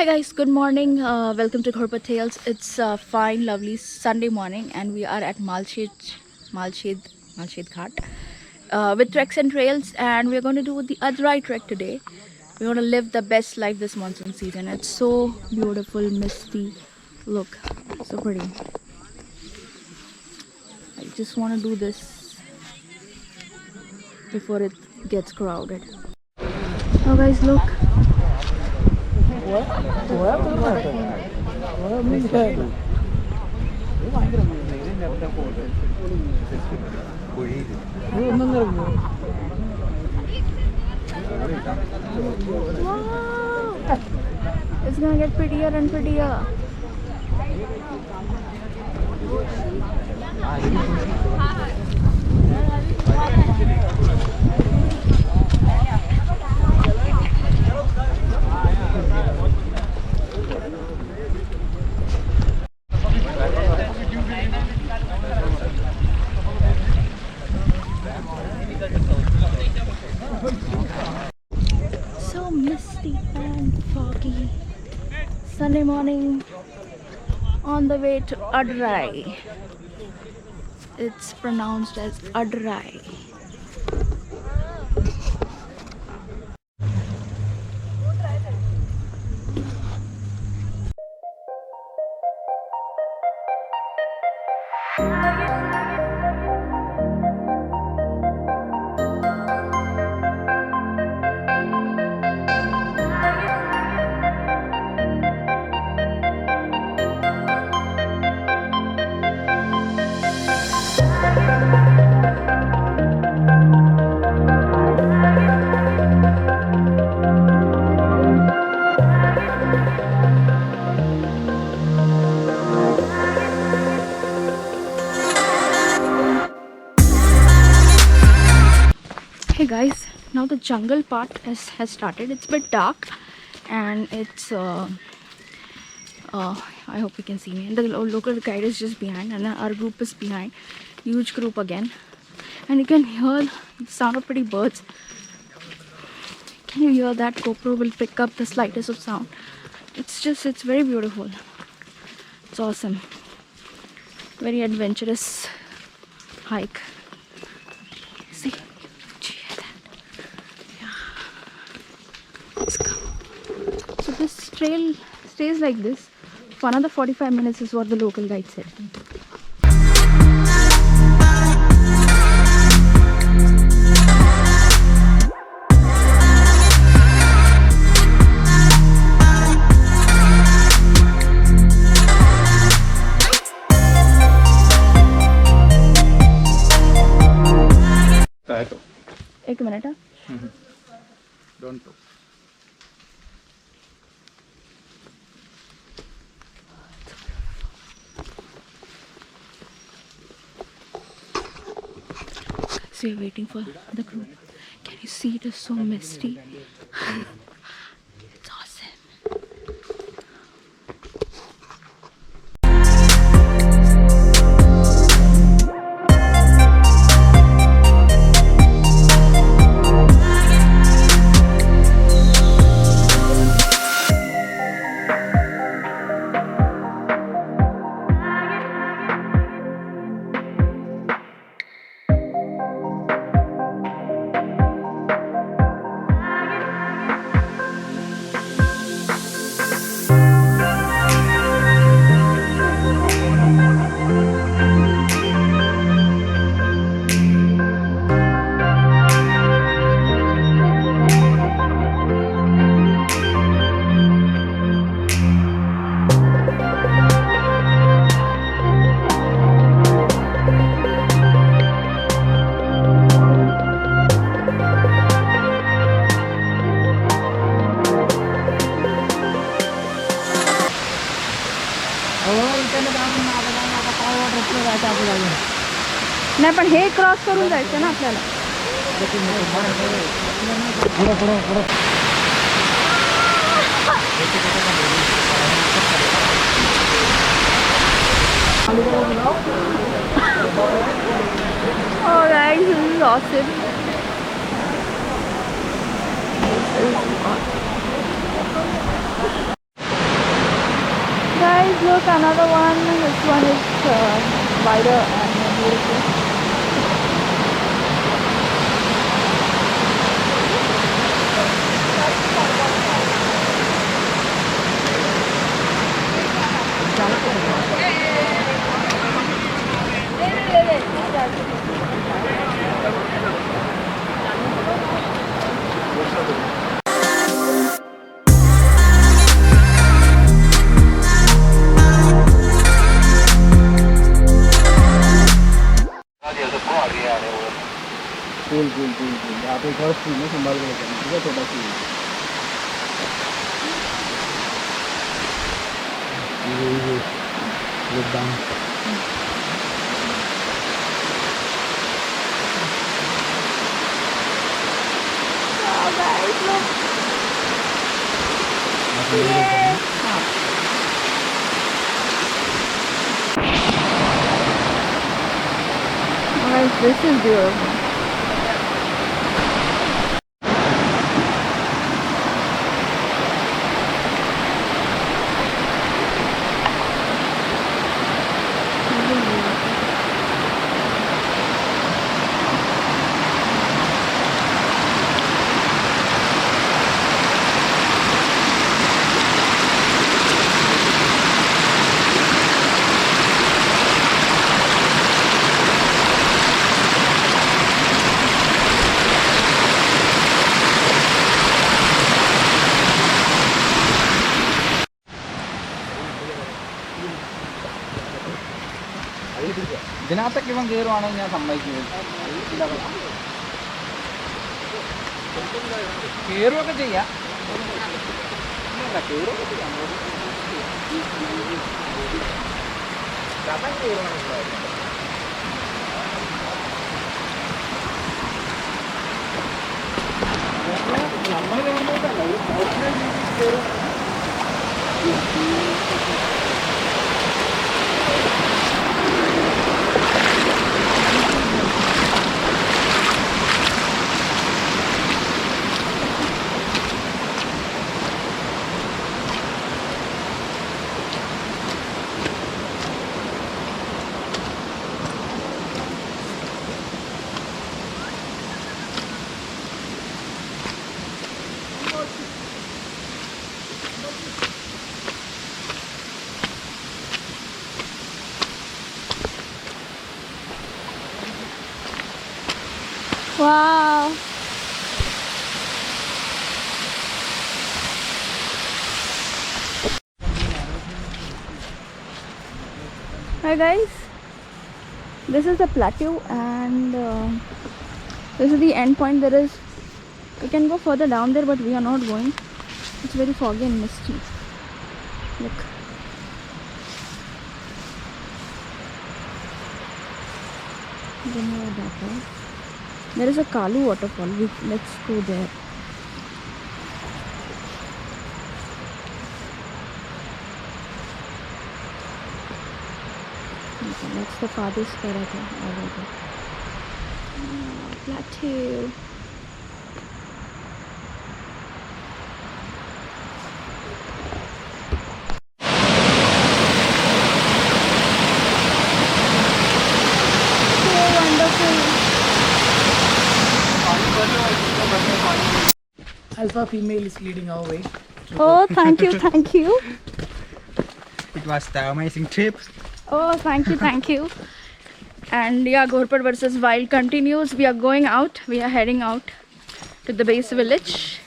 Hi guys, good morning. Welcome to Corporate Tales. It's a fine, lovely Sunday morning, and we are at Malshed Ghat with treks and trails, and we're going to do the Adrai Trek today. We're going to live the best life this monsoon season. It's so beautiful, misty. Look, so pretty. I just want to do this before it gets crowded. Oh guys, look. Wow! It's gonna get prettier and prettier. So misty and foggy. Sunday morning on the way to Adrai. It's pronounced as Adrai. Hey guys, now the jungle part has started. It's a bit dark and it's I hope you can see me, and the local guide is just behind and our group is behind. Huge group again, and you can hear the sound of pretty birds. Can you hear that? GoPro will pick up the slightest of sound. It's very beautiful. It's awesome. Very adventurous hike. See? So this trail stays like this for another 45 minutes is what the local guide said. एक minute Don't. So we're waiting for the group. Can you see it is so misty? It's awesome. नाही पण हे cross करून जायचं ना आपल्याला. Oh guys, this is awesome. across another one. This one is wider and beautiful. Cool. यहाँ पे एक और स्ट्रीम है संभाल के लेकर ठीक है छोटा सी ये look down Oh guys, look. Yeah. Oh guys, this is beautiful. ഇതിനകത്തൊക്കെ ഇവൻ കയറുവാണെങ്കിൽ ഞാൻ സമ്മതിക്കുന്നത് കയറുകയൊക്കെ ചെയ്യാം കയറുകയൊക്കെ ചെയ്യാം നമ്മൾ Wow. Hi guys, this is the plateau and this is the end point. There is, we can go further down there but we are not going. It's very foggy and misty. Look. You don't know that, right? There is a Kalu waterfall. Let's go there. Okay, that's the farthest where I can ever go. Plateau. Alpha female is leading our way. Oh, thank you, thank you. It was the amazing trip. Oh, thank you. And yeah, Ghorpad versus Wild continues. We are going out. We are heading out to the base village.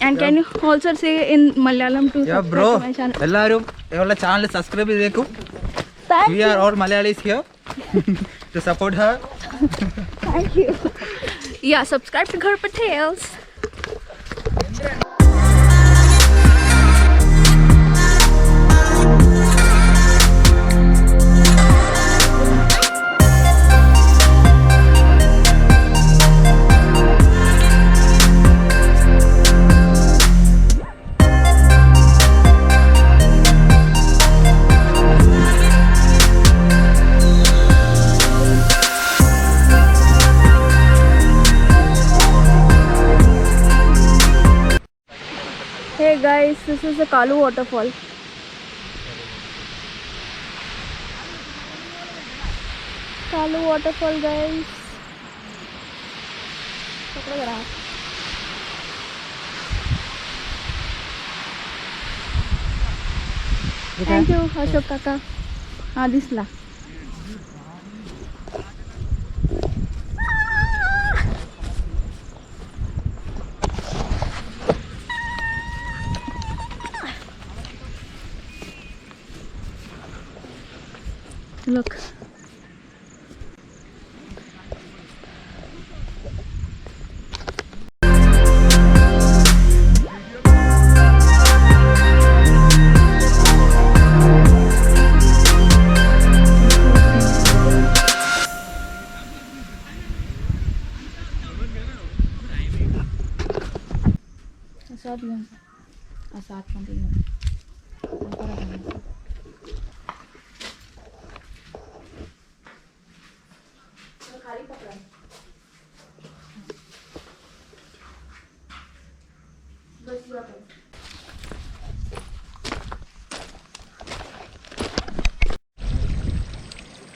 And can you also say in Malayalam to subscribe to my channel? Ellarum our channel subscribe cheyyekku. We are all Malayalis here to support her. Thank you. Yeah, subscribe to Ghorpad Tales. Hey guys, this is the Kalu waterfall. Kalu waterfall, guys. Look at that. Thank you, Ashok Kaka. This la. Look.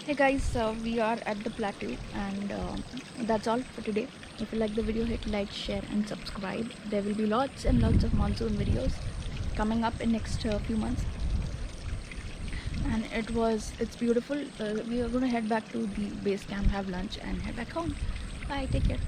Hey guys, we are at the plateau, and that's all for today. If you like the video, hit like, share and subscribe. There will be lots and lots of monsoon videos coming up in next few months, and it's beautiful. We are going to head back to the base camp, have lunch and head back home. Bye, take care.